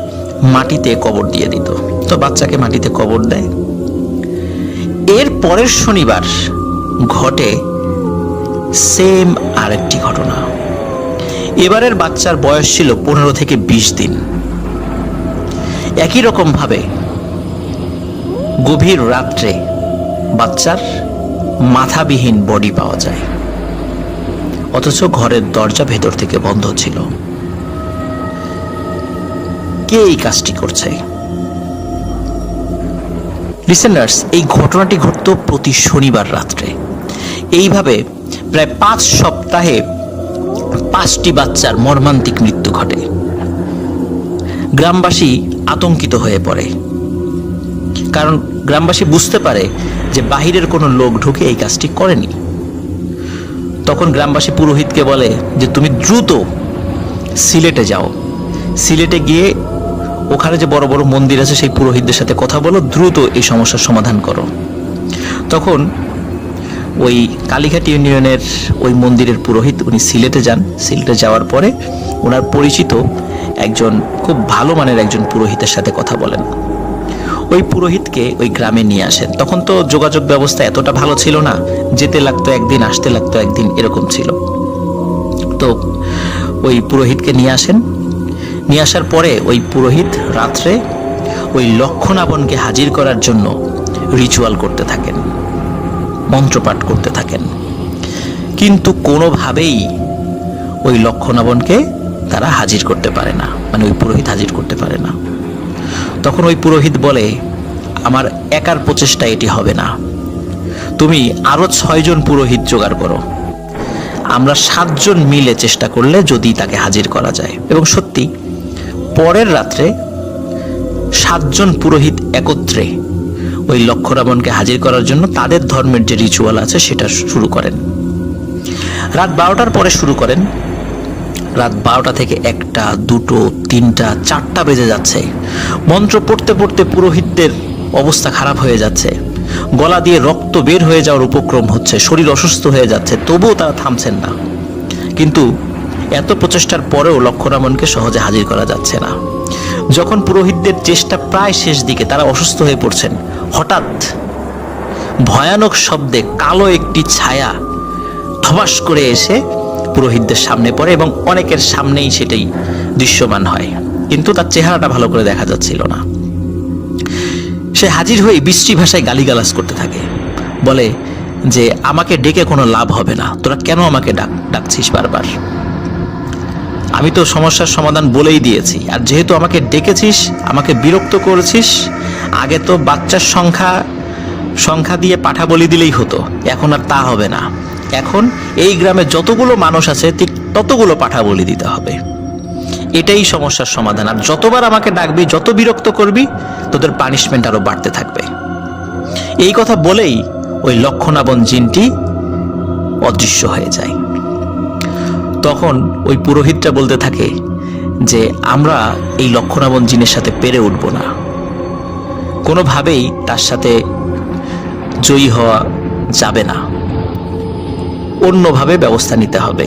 মাটিতে কবর দিয়ে দিত। তো বাচ্চাকে মাটিতে কবর দেয়। এর পরের শনিবার ঘটে সেম আরেকটি ঘটনা। এবারের বাচ্চার বয়স ছিল 15 থেকে 20 দিন। একই রকম ভাবে গভীর রাত্রে বাচ্চার মাথাবিহীন বডি পাওয়া যায়, অথচ ঘরের দরজা ভেতর থেকে বন্ধ ছিল। কে এই কাজটি করছে? লিসেনার্স, এই ঘটনাটি ঘটত প্রতি শনিবার রাত্রে। এইভাবে প্রায় 5 সপ্তাহে 5টি বাচ্চার মর্মান্তিক মৃত্যু ঘটে। গ্রামবাসী আতঙ্কিত হয়ে পড়ে, কারণ গ্রামবাসী বুঝতে পারে যে বাহিরের কোনো লোক ঢুকে এই কাজটি করেনি। তখন গ্রামবাসী পুরোহিতকে বলে যে তুমি দ্রুত সিলেটে যাও, সিলেটে গিয়ে ওখানে যে বড় বড় মন্দির আছে সেই পুরোহিতদের সাথে কথা বলো, দ্রুত এই সমস্যার সমাধান করো। তখন ওই কালীঘাট ইউনিয়নের ওই মন্দিরের পুরোহিত উনি সিলেটে যান। সিলেটে যাওয়ার পরে ওনার পরিচিত একজন খুব ভালো মানের একজন পুরোহিতের সাথে কথা বলেন। ওই পুরোহিতকে ওই গ্রামে নিয়ে আসেন। তখন তো যোগাযোগ ব্যবস্থা এতটা ভালো ছিল না, যেতে লাগতো একদিন, আসতে লাগতো একদিন, এরকম ছিল। তো ওই পুরোহিতকে নিয়ে আসেন। নিয়ে আসার পরে ওই পুরোহিত রাত্রে ওই লক্ষণাবনকে হাজির করার জন্য রিচুয়াল করতে থাকেন, মন্ত্রপাঠ করতে থাকেন, কিন্তু কোনোভাবেই ওই লক্ষণাবনকে তারা হাজির করতে পারে না, মানে ওই পুরোহিত হাজির করতে পারে না। তখন ওই পুরোহিত বলে, আমার একার প্রচেষ্টা এটি হবে না, তুমি আরো 6 জন পুরোহিত জোগাড় করো, আমরা 7 জন মিলে চেষ্টা করলে যদি তাকে হাজির করা যায়। এবং সত্যি পরের রাত্রে 7 জন পুরোহিত একত্রে ওই লক্ষণাবনকে হাজির করার জন্য তাদের ধর্মের যে রিচুয়াল আছে সেটা শুরু করেন। রাত 12টার পরে শুরু করেন। রাত 12টা থেকে 1টা, 2টো, 3টা, 4টা বেজে যাচ্ছে। মন্ত্র পড়তে পড়তে পুরোহিতদের অবস্থা খারাপ হয়ে যাচ্ছে, গলা দিয়ে রক্ত বের হয়ে যাওয়ার উপক্রম হচ্ছে, শরীর অসুস্থ হয়ে যাচ্ছে, তবুও তারা থামছেন না। কিন্তু এত প্রচেষ্টার পরেও লক্ষণাবনকে সহজে হাজির করা যাচ্ছে না। যখন পুরোহিতদের চেষ্টা প্রায় শেষ দিকে, তারা অসুস্থ হয়ে পড়ছেন, হঠাৎ ভয়ানক শব্দে কালো একটি ছায়া ধবাস করে এসে পুরোহিতদের সামনে পড়ে এবং অনেকের সামনেই সেটাই দৃশ্যমান হয়, কিন্তু তার চেহারাটা ভালো করে দেখা যাচ্ছিল না। সে হাজির হয়ে বৃষ্টি ভাষায় গালিগালাজ করতে থাকে, বলে যে আমাকে ডেকে কোনো লাভ হবে না, তোরা কেন আমাকে ডাকছিস বারবার? আমি তো সমস্যার সমাধান বলেই দিয়েছি, আর যেহেতু আমাকে ডেকেছিস, আমাকে বিরক্ত করেছিস, আগে তো বাচ্চার সংখ্যা দিয়ে পাঠা বলি দিলেই হতো, এখন আর তা হবে না। এখন এই গ্রামে যতগুলো মানুষ আছে ঠিক ততগুলো পাঠা বলি দিতে হবে, এটাই সমস্যার সমাধান। আর যতবার আমাকে ডাকবি, যত বিরক্ত করবি, তোদের পানিশমেন্ট আরো বাড়তে থাকবে। এই কথা বলেই ওই লক্ষণাবন জিনটি অদৃশ্য হয়ে যায়। তখন ওই পুরোহিতটা বলতে থাকে যে আমরা এই লক্ষণাবন জিনের সাথে পেরে উঠব না, কোনোভাবেই তার সাথে জয়ী হওয়া যাবে না, অন্যভাবে ব্যবস্থা নিতে হবে।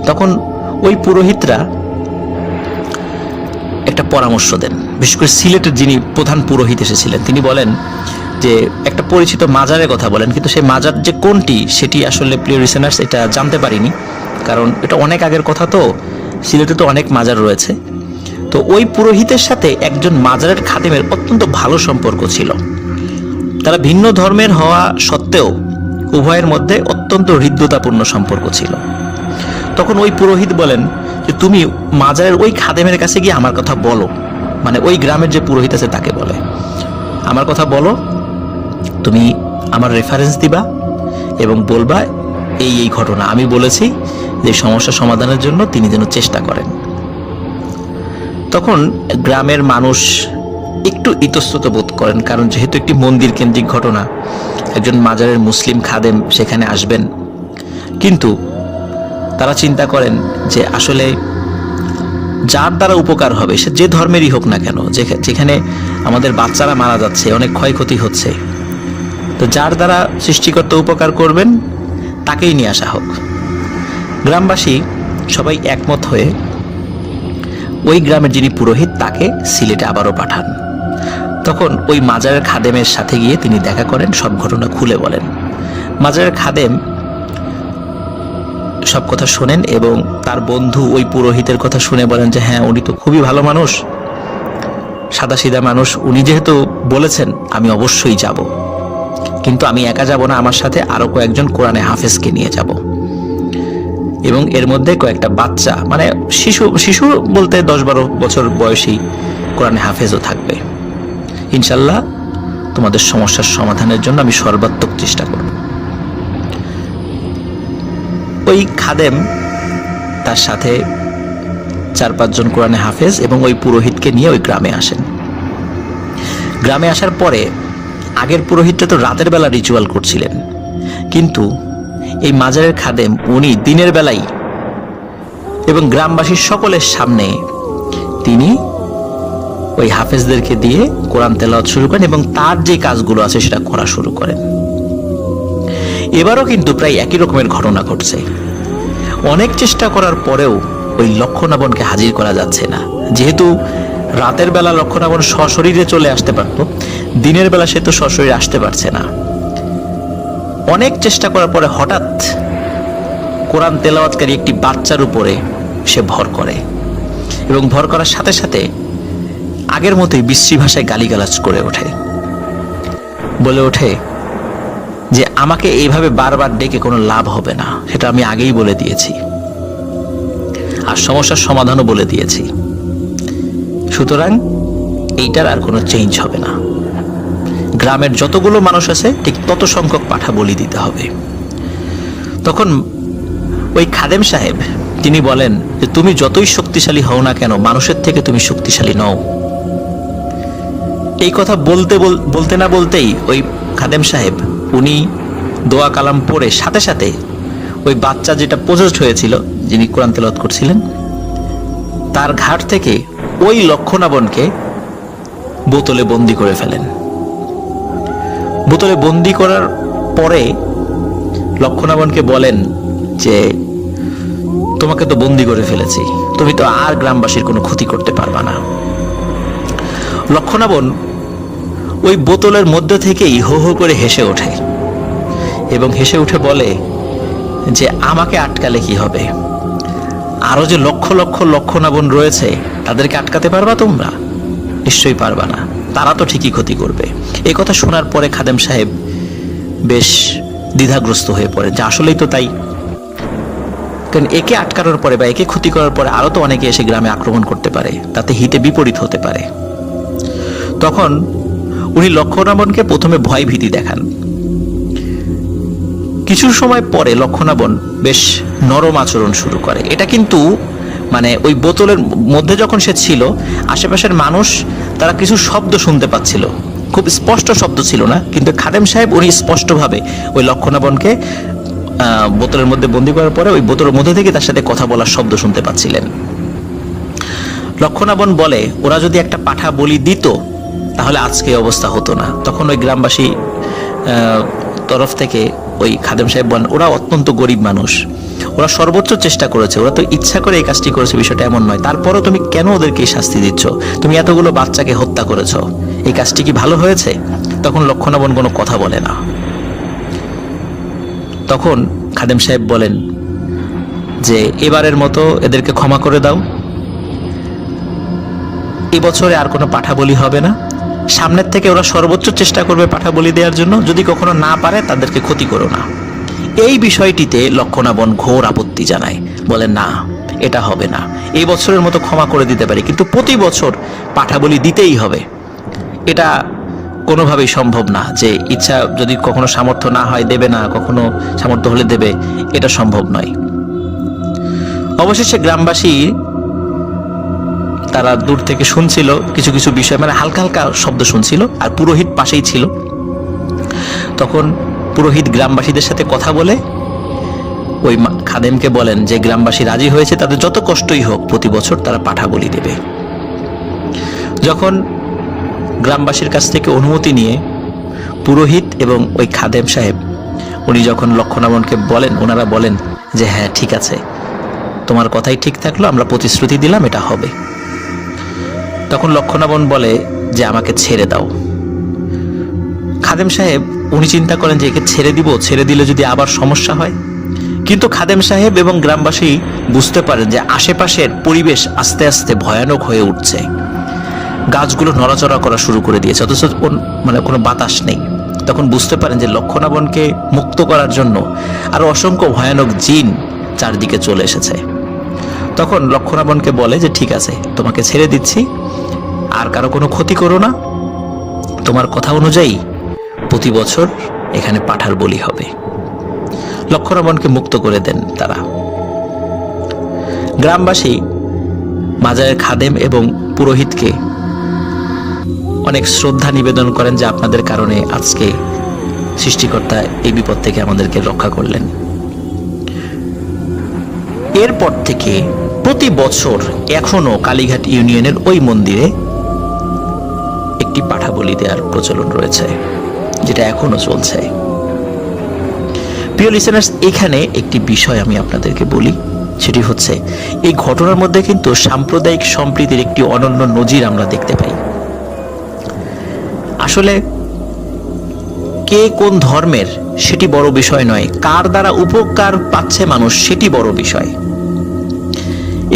তখন ওই পুরোহিতরা একটা পরামর্শ দেন, বিশেষ করে সিলেটের যিনি প্রধান পুরোহিত এসেছিলেন তিনি বলেন যে একটা পরিচিত মাজারের কথা বলেন, কিন্তু সেই মাজার যে কোনটি সেটি আসলে প্রিয় লিসেনার্স এটা জানতে পারিনি, কারণ এটা অনেক আগের কথা, তো সিলেটে তো অনেক মাজার রয়েছে। তো ওই পুরোহিতের সাথে একজন মাজারের খাদেমের অত্যন্ত ভালো সম্পর্ক ছিল। তারা ভিন্ন ধর্মের হওয়া সত্ত্বেও উভয়ের মধ্যে অত্যন্ত হৃদ্যতাপূর্ণ সম্পর্ক ছিল। তখন ওই পুরোহিত বলেন যে তুমি মাজারের ওই খাদেমের কাছে গিয়ে আমার কথা বলো, মানে ওই গ্রামের যে পুরোহিত আছে তাকে বলে আমার কথা বলো, তুমি আমার রেফারেন্স দিবা এবং বলবা এই এই ঘটনা আমি বলেছি, যে সমস্যা সমাধানের জন্য তিনি যেন চেষ্টা করেন। তখন গ্রামের মানুষ একটু ইতস্তত বোধ করেন, কারণ যেহেতু একটি মন্দির কেন্দ্রিক ঘটনা, একজন মাজারের মুসলিম খাদেম সেখানে আসবেন, কিন্তু তারা চিন্তা করেন যে আসলে যার দ্বারা উপকার হবে সে যে ধর্মেরই হোক না কেন, যেখানে আমাদের বাচ্চারা মারা যাচ্ছে, অনেক ক্ষয়ক্ষতি হচ্ছে, তো যার দ্বারা সৃষ্টিকর্তা উপকার করবেন তাকেই নিয়ে আসা হোক। গ্রামবাসী সবাই একমত হয়ে ওই গ্রামের যিনি পুরোহিত তাকে সিলেটে আবারও পাঠান। তখন ওই মাজারের খাদেমের সাথে গিয়ে তিনি দেখা করেন, সব ঘটনা খুলে বলেন। মাজারের খাদেম সব কথা শোনেন এবং তার বন্ধু ওই পুরোহিতের কথা শুনে বলেন যে হ্যাঁ, উনি তো খুবই ভালো মানুষ, সাদাসিধা মানুষ, উনি যেহেতু বলেছেন আমি অবশ্যই যাব, কিন্তু আমি একা যাব না, আমার সাথে আরো কয়েকজন কোরআনে হাফেজকে নিয়ে যাব এবং এর মধ্যে কয়েকটা বাচ্চা, মানে শিশু বলতে 10-12 বছর বয়সী কোরআনে হাফেজও থাকবে। ইনশাল্লাহ তোমাদের সমস্যার সমাধানের জন্য আমি সর্বাত্মক চেষ্টা করব। ওই খাদেম তার সাথে 4-5 জন কোরআনে হাফেজ এবং ওই পুরোহিতকে নিয়ে ওই গ্রামে আসেন। গ্রামে আসার পরে আগের পুরোহিতটা তো রাতের বেলা রিচুয়াল করছিলেন, কিন্তু এই মাজারের খাদেম উনি দিনের বেলায় এবং গ্রামবাসীর সকলের সামনে তিনি ওই হাফেজদেরকে দিয়ে কোরআন তেলাওয়াত শুরু করেন এবং তার যে কাজগুলো আছে সেটা করা শুরু করেন। এবারও কিন্তু প্রায় একই রকমের ঘটনা ঘটছে। অনেক চেষ্টা করার পরেও ওই লক্ষণাবনকে হাজির করা যাচ্ছে না, যেহেতু রাতের বেলা লক্ষ্মণাবন সশরীরে চলে আসতে পারত, দিনের বেলা সে তো সশরীরে আসতে পারছে না। অনেক চেষ্টা করার পরে হঠাৎ কোরআন তেলাওয়াতকারী একটি বাচ্চার উপরে সে ভর করে এবং ভর করার সাথে সাথে আগের মতোই বিশ্রী ভাষায় গালিগালাজ করে ওঠে, বলে ওঠে যে আমাকে এইভাবে বারবার ডেকে কোনো লাভ হবে না, সেটা আমি আগেই বলে দিয়েছি, আর সমস্যার সমাধানও বলে দিয়েছি, সুতরাং এইটার আর কোনো চেঞ্জ হবে না। গ্রামের যতগুলো মানুষ আছে ঠিক তত সংখ্যক পাঠা বলি দিতে হবে। তখন ওই খাদেম সাহেব তিনি বলেন যে তুমি যতই শক্তিশালী হও না কেন, মানুষের থেকে তুমি শক্তিশালী নও। এই কথা বলতে না বলতেই ওই খাদেম সাহেব উনি দোয়া কালাম পড়ে সাথে সাথে ওই বাচ্চা যেটা পোজেসড হয়েছিল, যিনি কোরআন তেলাওয়াত করছিলেন, তার ঘাট থেকে ওই লক্ষ্মণাবনকে বোতলে বন্দি করে ফেলেন। বোতলে বন্দি করার পরে লক্ষ্মণাবনকে বলেন যে তোমাকে তো বন্দি করে ফেলেছি, তুমি তো আর গ্রামবাসীর কোনো ক্ষতি করতে পারবা না। লক্ষ্মণাবন ওই বোতলের মধ্যে থেকেই হো হো করে হেসে ওঠে এবং হেসে উঠে বলে যে আমাকে আটকালে কি হবে, আরো যে লক্ষ লক্ষ লক্ষ্মণাবন রয়েছে তাদেরকে আটকাতে পারবা তোমরা? নিশ্চয়ই পারবা না, তারা তো ঠিকই ক্ষতি করবে। এই কথা শোনার পরে খাদেম সাহেব বেশ দ্বিধাগ্রস্ত হয়ে পড়ে যে আসলেই তো তাই, কারণ একে আটকানোর পরে বা একে ক্ষতি করার পরে আরো তো অনেকে এসে গ্রামে আক্রমণ করতে পারে, তাতে হিতে বিপরীত হতে পারে। তখন উনি লক্ষ্মণাবনকে প্রথমে ভয় ভীতি দেখান। কিছু সময় পরে লক্ষ্মণাবন বেশ নরম আচরণ শুরু করে। এটা কিন্তু মানে ওই বোতলের মধ্যে যখন সে ছিল, আশেপাশের মানুষ তারা কিছু শব্দ শুনতে পাচ্ছিল, খুব স্পষ্ট শব্দ ছিল না, কিন্তু খাদেম সাহেব উনি স্পষ্টভাবে ওই লক্ষ্মণাবনকে বোতলের মধ্যে বন্দি করার পরে ওই বোতলের মধ্যে থেকে তার সাথে কথা বলার শব্দ শুনতে পাচ্ছিলেন। লক্ষ্মণাবন বলে ওরা যদি একটা পাঠা বলি দিত তাহলে আজকে অবস্থা হতো না। তখন ওই গ্রামবাসী তরফ থেকে ওই খাদেম সাহেব বলেন ওরা অত্যন্ত গরিব মানুষ, ওরা সর্বোচ্চ চেষ্টা করেছে, ওরা তো ইচ্ছা করে এই কাজটি করেছে, বিষয়টা এমন নয়, তারপরও তুমি কেন ওদেরকে শাস্তি দিচ্ছ? তুমি এতগুলো বাচ্চাকে হত্যা করেছ, এই কাজটি কি ভালো হয়েছে? তখন লক্ষ্মণাবন কোনো কথা বলে না। তখন খাদেম সাহেব বলেন যে এবারের মতো এদেরকে ক্ষমা করে দাও, এবছরে আর কোনো পাঠা বলি হবে না, সামনের থেকে ওরা সর্বোচ্চ চেষ্টা করবে পাঠা বলি দেওয়ার জন্য, যদি কখনো না পারে তাদেরকে ক্ষতি করো না। এই বিষয়টিতে লক্ষ্মণাবন ঘোর আপত্তি জানায়, বলে না এটা হবে না, এই বছরের মতো ক্ষমা করে দিতে পারি, কিন্তু প্রতি বছর পাঠা বলি দিতেই হবে, এটা কোনোভাবেই সম্ভব না, যে ইচ্ছা যদি কখনো সামর্থ্য না হয় দেবে না, কখনো সামর্থ্য হলে দেবে, এটা সম্ভব নয়। অবশেষে গ্রামবাসী তারা দূর থেকে শুনছিল কিছু কিছু বিষয়, মানে হালকা হালকা শব্দ শুনছিল, আর পুরোহিত পাশেই ছিল। তখন পুরোহিত গ্রামবাসীদের সাথে কথা বলে ওই খাদেমকে বলেন যে গ্রামবাসী রাজি হয়েছে, তাদের যত কষ্টই হোক প্রতি বছর তারা পাঠা বলি দেবে। যখন গ্রামবাসীর কাছ থেকে অনুমতি নিয়ে পুরোহিত এবং ওই খাদেম সাহেব উনি যখন লক্ষ্মণাবনকে বলেন, ওনারা বলেন যে হ্যাঁ ঠিক আছে, তোমার কথাই ঠিক থাকলো, আমরা প্রতিশ্রুতি দিলাম এটা হবে। তখন লক্ষ্মণাবন বলে যে আমাকে ছেড়ে দাও। খাদেম সাহেব উনি চিন্তা করেন যে একে ছেড়ে দিব, ছেড়ে দিলে যদি আবার সমস্যা হয়, কিন্তু খাদেম সাহেব এবং গ্রামবাসী বুঝতে পারেন যে আশেপাশের পরিবেশ আস্তে আস্তে ভয়ানক হয়ে উঠছে, গাছগুলো নড়াচড়া করা শুরু করে দিয়েছে, অথচ মানে কোনো বাতাস নেই। তখন বুঝতে পারেন যে লক্ষ্মণাবনকে মুক্ত করার জন্য আরো অসংখ্য ভয়ানক জিন চারদিকে চলে এসেছে। তখন লক্ষ্মণাবনকে বলে যে ঠিক আছে, তোমাকে ছেড়ে দিচ্ছি, আর কারো কোনো ক্ষতি করো না, তোমার কথা অনুযায়ী প্রতি বছর এখানে পাঠার বলি হবে। লক্ষ্মণাবনকে মুক্ত করে দেন তারা। গ্রামবাসী মাজারের খাদেম এবং পুরোহিতকে অনেক শ্রদ্ধা নিবেদন করেন যে আপনাদের কারণে আজকে সৃষ্টিকর্তা এই বিপদ থেকে আমাদেরকে রক্ষা করলেন। এরপর থেকে প্রতি বছর এখনো কালীঘাট ইউনিয়নের ওই মন্দিরে একটি পাঠা বলি দেওয়ার প্রচলন রয়েছে, যেটা এখনো চলছে। প্রিয় লিসেনার্স, এখানে একটি বিষয় আমি আপনাদেরকে বলি সেটি হচ্ছে এই ঘটনার মধ্যে কিন্তু সাম্প্রদায়িক সম্প্রীতির একটি অনন্য নজির আমরা দেখতে পাই। আসলে কে কোন ধর্মের সেটি বড় বিষয় নয়, কার দ্বারা উপকার পাচ্ছে মানুষ সেটি বড় বিষয়।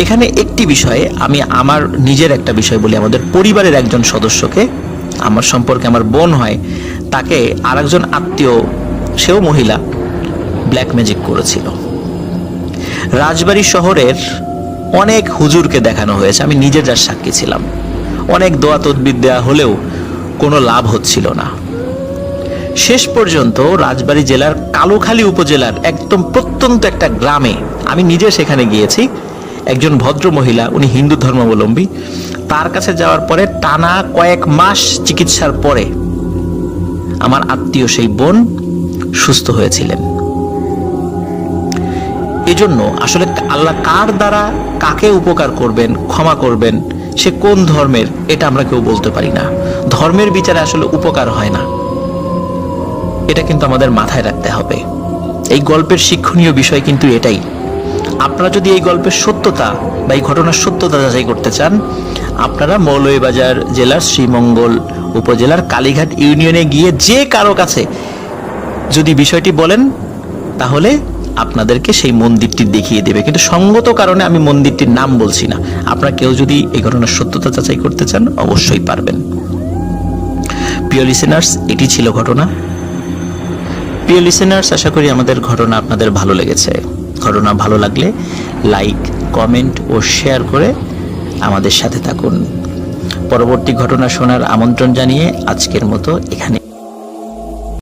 এখানে একটি বিষয়ে আমি আমার নিজের একটা বিষয় বলি। আমাদের পরিবারের একজন সদস্যকে, আমার সম্পর্কে আমার বোন হয়, তাকে আরেকজন আত্মীয়, সেও মহিলা, ব্ল্যাক ম্যাজিক করেছিল। রাজবাড়ী শহরের অনেক হুজুরকে দেখানো হয়েছে, আমি নিজের যার সাক্ষী ছিলাম। অনেক দোয়া তদবির দেওয়া হলেও কোনো লাভ হচ্ছিল না। শেষ পর্যন্ত রাজবাড়ী জেলার কালুখালী উপজেলার একদম প্রত্যন্ত একটা গ্রামে, আমি নিজে সেখানে গিয়েছি, একজন ভদ্র মহিলা, উনি হিন্দু ধর্মাবলম্বী, তার কাছে যাওয়ার পরে টানা কয়েক মাস চিকিৎসার পরে আমার আত্মীয় সেই বোন সুস্থ হয়েছিলেন। এজন্য আসলে আল্লাহ কার দ্বারা কাকে উপকার করবেন, ক্ষমা করবেন, সে কোন ধর্মের, এটা আমরা কেউ বলতে পারি না। ধর্মের বিচারে আসলে উপকার হয় না, এটা কিন্তু আমাদের মাথায় রাখতে হবে। এই গল্পের শিক্ষণীয় বিষয় কিন্তু এটাই। আপনারা যদি এই গল্পের সত্যতা বা এই ঘটনার সত্যতা যাচাই করতে চান, আপনারা মৌলভীবাজার জেলার শ্রীমঙ্গল উপজেলার কালীঘাট ইউনিয়নে গিয়ে যে কারো কাছে যদি বিষয়টি বলেন, তাহলে আপনাদেরকে সেই মন্দিরটি দেখিয়ে দেবে। কিন্তু সঙ্গত কারণে আমি মন্দিরটির নাম বলছি না। আপনারা কেউ যদি এই ঘটনার সত্যতা যাচাই করতে চান, অবশ্যই পারবেন। প্রিয় লিসেনার্স, এটি ছিল ঘটনা। প্রিয় লিসেনার্স, আশা করি আমাদের ঘটনা আপনাদের ভালো লেগেছে। ঘটনা ভালো লাগলে লাইক, কমেন্ট ও শেয়ার করে আমাদের সাথে থাকুন। পরবর্তী ঘটনা শোনার আমন্ত্রণ জানিয়ে আজকের মতো এখানে